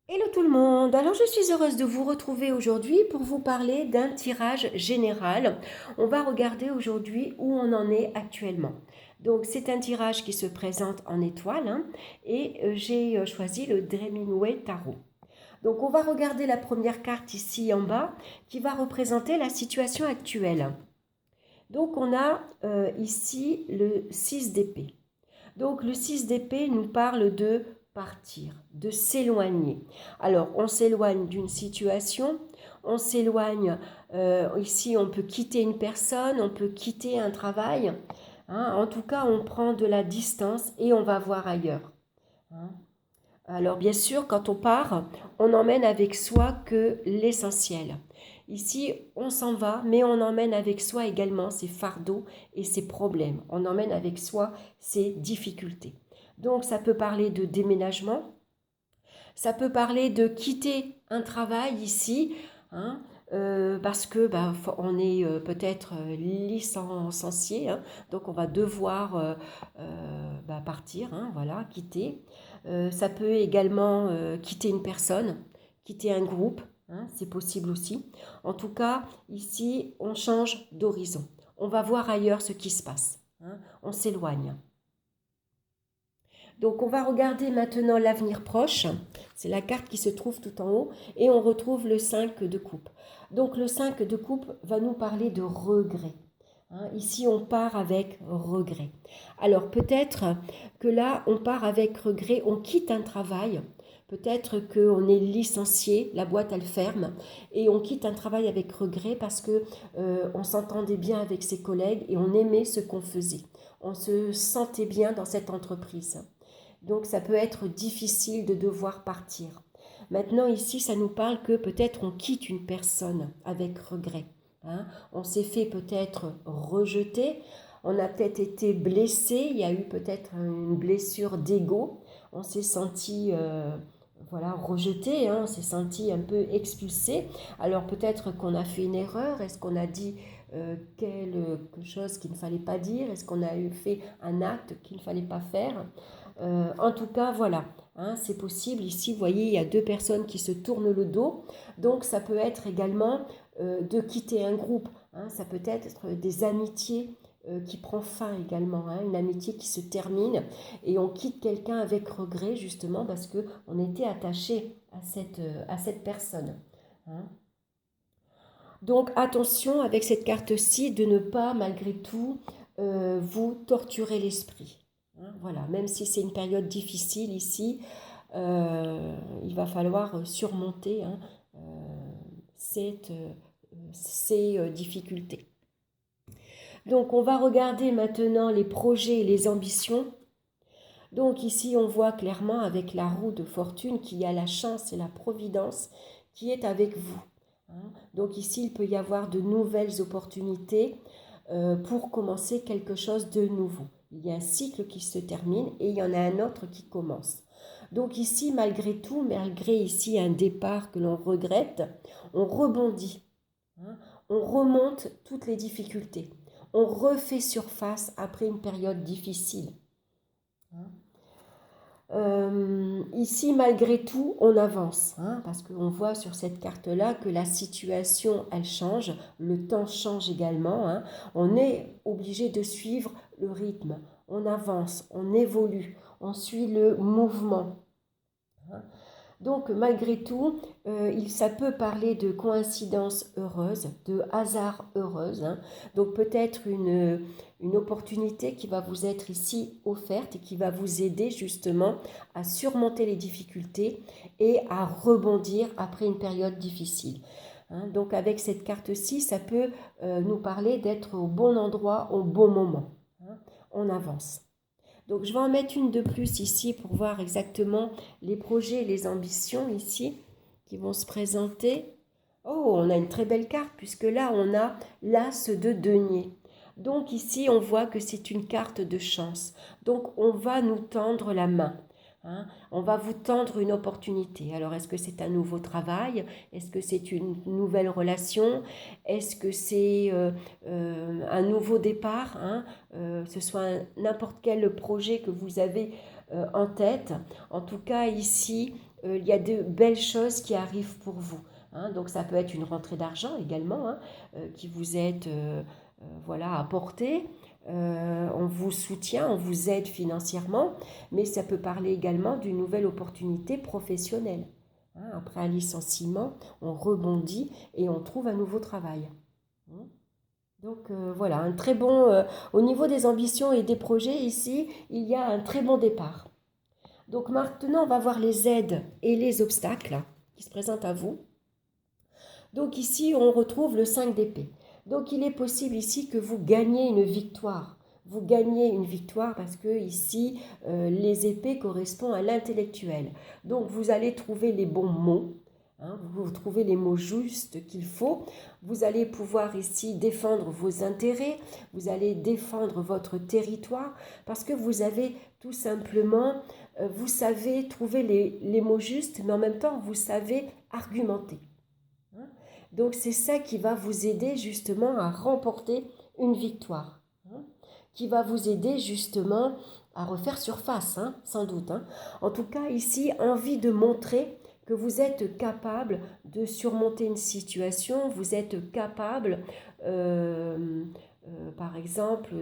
Hello tout le monde, alors je suis heureuse de vous retrouver aujourd'hui pour vous parler d'un tirage général. On va regarder aujourd'hui où on en est actuellement. Donc c'est un tirage qui se présente en étoile et j'ai choisi le Hemingway Tarot. Donc on va regarder la première carte ici en bas qui va représenter la situation actuelle. Donc on a ici le 6 d'épée. Donc le 6 d'épée nous parle de partir, de s'éloigner. Alors on s'éloigne d'une situation, on s'éloigne, ici on peut quitter une personne, on peut quitter un travail. En tout cas, on prend de la distance et on va voir ailleurs. Hein. Alors bien sûr, quand on part, on emmène avec soi que l'essentiel. Ici, on s'en va, mais on emmène avec soi également ses fardeaux et ses problèmes. On emmène avec soi ses difficultés. Donc ça peut parler de déménagement, ça peut parler de quitter un travail ici, hein, parce que on est peut-être licencié, donc on va devoir partir, voilà, quitter. Ça peut également quitter une personne, quitter un groupe, c'est possible aussi. En tout cas, ici, on change d'horizon. On va voir ailleurs ce qui se passe. On s'éloigne. Donc on va regarder maintenant l'avenir proche. C'est la carte qui se trouve tout en haut et on retrouve le 5 de coupe. Donc le 5 de coupe va nous parler de regret. Ici, on part avec regret. Alors peut-être que là, on part avec regret, on quitte un travail. Peut-être qu'on est licencié, la boîte elle ferme, et on quitte un travail avec regret parce que on s'entendait bien avec ses collègues et on aimait ce qu'on faisait. On se sentait bien dans cette entreprise. Donc ça peut être difficile de devoir partir. Maintenant ici, ça nous parle que peut-être on quitte une personne avec regret. On s'est fait peut-être rejeter, on a peut-être été blessé, il y a eu peut-être une blessure d'ego, on s'est senti voilà, rejeté, on s'est senti un peu expulsé. Alors peut-être qu'on a fait une erreur, est-ce qu'on a dit quelque chose qu'il ne fallait pas dire, est-ce qu'on a fait un acte qu'il ne fallait pas faire. En tout cas, voilà, c'est possible. Ici, vous voyez, il y a deux personnes qui se tournent le dos. Donc, ça peut être également de quitter un groupe. Ça peut être des amitiés qui prend fin également, une amitié qui se termine et on quitte quelqu'un avec regret justement parce qu'on était attaché à cette personne. Hein. Donc attention avec cette carte-ci de ne pas malgré tout vous torturer l'esprit. Voilà, même si c'est une période difficile ici, il va falloir surmonter euh, ces difficultés. Donc on va regarder maintenant les projets et les ambitions. Donc ici on voit clairement avec la roue de fortune qu'il y a la chance et la providence qui est avec vous. Donc ici il peut y avoir de nouvelles opportunités pour commencer quelque chose de nouveau. Il y a un cycle qui se termine et il y en a un autre qui commence. Donc ici, malgré tout, malgré ici un départ que l'on regrette, on rebondit, on remonte toutes les difficultés, on refait surface après une période difficile. Ici, malgré tout, on avance, parce qu'on voit sur cette carte-là que la situation, elle change, le temps change également. On est obligé de suivre le rythme, on avance, on évolue, on suit le mouvement. Donc, malgré tout, ça peut parler de coïncidence heureuse, de hasard heureuse. Donc, peut-être une opportunité qui va vous être ici offerte et qui va vous aider justement à surmonter les difficultés et à rebondir après une période difficile. Donc, avec cette carte-ci, ça peut nous parler d'être au bon endroit au bon moment. On avance. Donc je vais en mettre une de plus ici pour voir exactement les projets et les ambitions ici qui vont se présenter. Oh, on a une très belle carte puisque là on a l'as de denier. Donc ici on voit que c'est une carte de chance. Donc on va nous tendre la main. On va vous tendre une opportunité. Alors, est-ce que c'est un nouveau travail? Est-ce que c'est une nouvelle relation? Est-ce que c'est un nouveau départ? Ce soit n'importe quel projet que vous avez en tête. En tout cas, ici, il y a de belles choses qui arrivent pour vous. Hein. Donc ça peut être une rentrée d'argent également, hein, qui vous est voilà, apportée. On vous soutient, on vous aide financièrement, mais ça peut parler également d'une nouvelle opportunité professionnelle. Hein. Après un licenciement, on rebondit et on trouve un nouveau travail. Hein. Donc voilà, un très bon, au niveau des ambitions et des projets ici, il y a un très bon départ. Donc maintenant, on va voir les aides et les obstacles qui se présentent à vous. Donc ici, on retrouve le 5 d'épée. Donc il est possible ici que vous gagniez une victoire. Vous gagnez une victoire parce que ici, les épées correspondent à l'intellectuel. Donc vous allez trouver les bons mots. Hein, vous trouvez les mots justes qu'il faut. Vous allez pouvoir ici défendre vos intérêts. Vous allez défendre votre territoire parce que vous avez tout simplement, vous savez trouver les mots justes, mais en même temps, vous savez argumenter. Donc c'est ça qui va vous aider justement à remporter une victoire, hein, qui va vous aider justement à refaire surface, hein, sans doute. Hein. En tout cas, ici, envie de montrer que vous êtes capable de surmonter une situation, vous êtes capable, par exemple,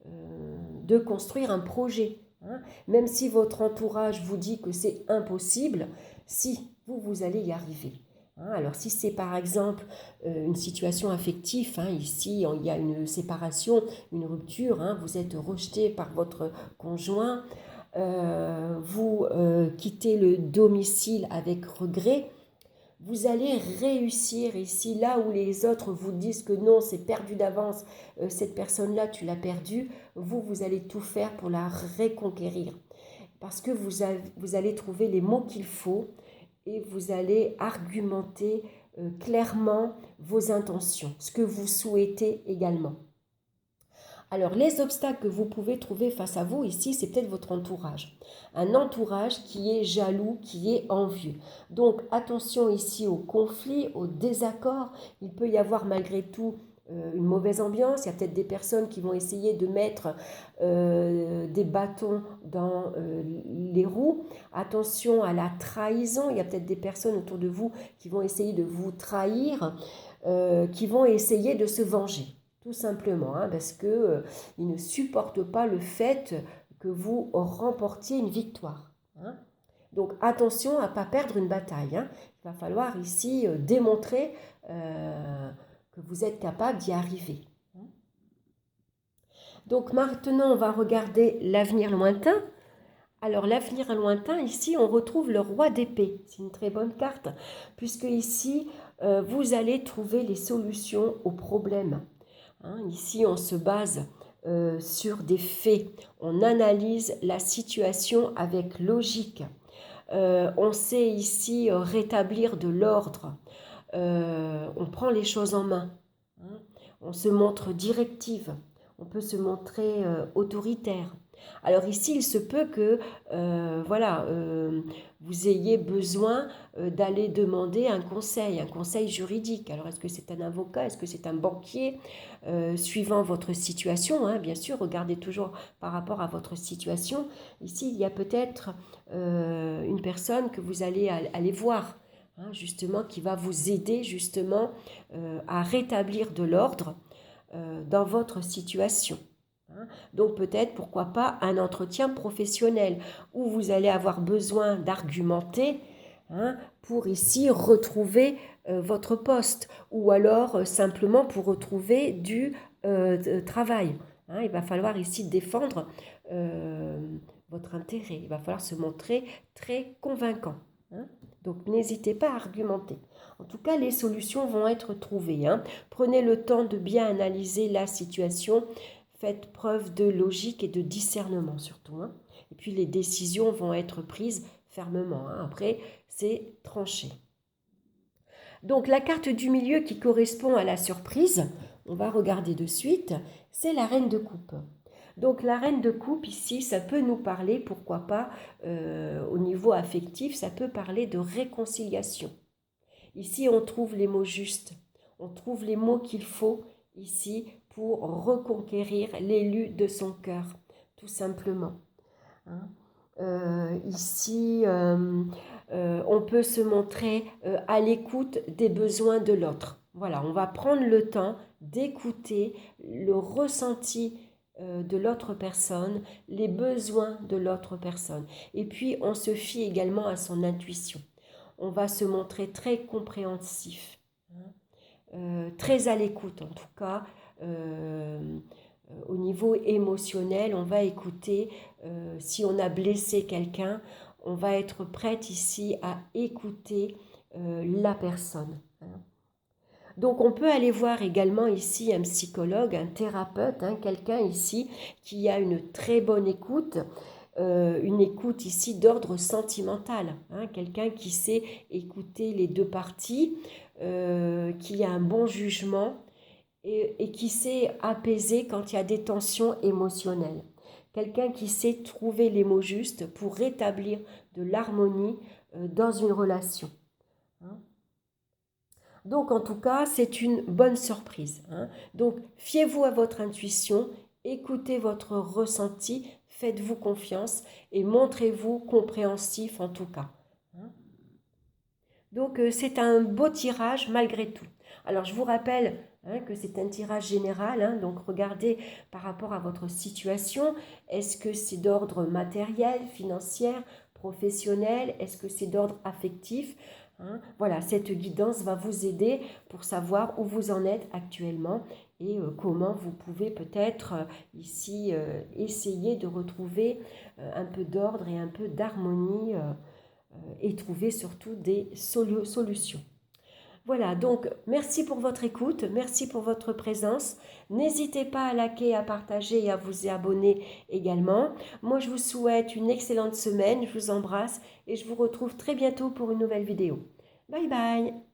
de construire un projet. Hein. Même si votre entourage vous dit que c'est impossible, si vous allez y arriver. Alors si c'est par exemple une situation affective, hein, ici il y a une séparation, une rupture, hein, vous êtes rejeté par votre conjoint, vous quittez le domicile avec regret, vous allez réussir ici, là où les autres vous disent que non, c'est perdu d'avance, cette personne-là, tu l'as perdue, vous allez tout faire pour la reconquérir. Parce que vous allez trouver les mots qu'il faut, et vous allez argumenter clairement vos intentions, ce que vous souhaitez également. Alors, les obstacles que vous pouvez trouver face à vous ici, c'est peut-être votre entourage. Un entourage qui est jaloux, qui est envieux. Donc, attention ici aux conflits, aux désaccords. Il peut y avoir malgré tout une mauvaise ambiance. Il y a peut-être des personnes qui vont essayer de mettre des bâtons dans les roues. Attention à la trahison. Il y a peut-être des personnes autour de vous qui vont essayer de vous trahir, qui vont essayer de se venger. Tout simplement, hein, parce qu'ils ne supportent pas le fait que vous remportiez une victoire. Hein. Donc attention à ne pas perdre une bataille. Hein. Il va falloir ici démontrer que vous êtes capable d'y arriver. Donc maintenant, on va regarder l'avenir lointain. Alors l'avenir lointain, ici, on retrouve le roi d'épée. C'est une très bonne carte, puisque ici, vous allez trouver les solutions aux problèmes. Hein, ici, on se base sur des faits. On analyse la situation avec logique. On sait ici rétablir de l'ordre. On prend les choses en main. Hein. On se montre directive. On peut se montrer autoritaire. Alors ici, il se peut que voilà, vous ayez besoin d'aller demander un conseil juridique. Alors est-ce que c'est un avocat, est-ce que c'est un banquier, suivant votre situation, hein, bien sûr, regardez toujours par rapport à votre situation. Ici, il y a peut-être une personne que vous allez aller voir, hein, justement, qui va vous aider justement à rétablir de l'ordre dans votre situation. Donc peut-être, pourquoi pas, un entretien professionnel où vous allez avoir besoin d'argumenter, hein, pour ici retrouver votre poste, ou alors simplement pour retrouver du travail. Hein. Il va falloir ici défendre votre intérêt, il va falloir se montrer très convaincant. Hein. Donc n'hésitez pas à argumenter. En tout cas, les solutions vont être trouvées. Hein. Prenez le temps de bien analyser la situation. Faites preuve de logique et de discernement surtout. Hein. Et puis les décisions vont être prises fermement. Hein. Après, c'est tranché. Donc la carte du milieu qui correspond à la surprise, on va regarder de suite, c'est la reine de coupe. Donc la reine de coupe ici, ça peut nous parler, pourquoi pas, au niveau affectif, ça peut parler de réconciliation. Ici, on trouve les mots justes, on trouve les mots qu'il faut ici pour reconquérir l'élu de son cœur, tout simplement. Hein. Ici, on peut se montrer à l'écoute des besoins de l'autre. Voilà, on va prendre le temps d'écouter le ressenti de l'autre personne, les besoins de l'autre personne. Et puis, on se fie également à son intuition. On va se montrer très compréhensif, très à l'écoute en tout cas. Au niveau émotionnel, on va écouter. Si on a blessé quelqu'un, on va être prête ici à écouter la personne. Donc on peut aller voir également ici un psychologue, un thérapeute, quelqu'un ici qui a une très bonne écoute, une écoute ici d'ordre sentimental, quelqu'un qui sait écouter les deux parties, qui a un bon jugement et qui sait apaiser quand il y a des tensions émotionnelles. Quelqu'un qui sait trouver les mots justes pour rétablir de l'harmonie dans une relation. Donc en tout cas, c'est une bonne surprise. Donc fiez-vous à votre intuition, écoutez votre ressenti, faites-vous confiance et montrez-vous compréhensif en tout cas. Donc c'est un beau tirage malgré tout. Alors je vous rappelle que c'est un tirage général, donc regardez par rapport à votre situation. Est-ce que c'est d'ordre matériel, financier, professionnel? Est-ce que c'est d'ordre affectif? Voilà, cette guidance va vous aider pour savoir où vous en êtes actuellement et comment vous pouvez peut-être ici essayer de retrouver un peu d'ordre et un peu d'harmonie et trouver surtout des solutions. Voilà, donc merci pour votre écoute, merci pour votre présence. N'hésitez pas à liker, à partager et à vous abonner également. Moi, je vous souhaite une excellente semaine, je vous embrasse et je vous retrouve très bientôt pour une nouvelle vidéo. Bye bye!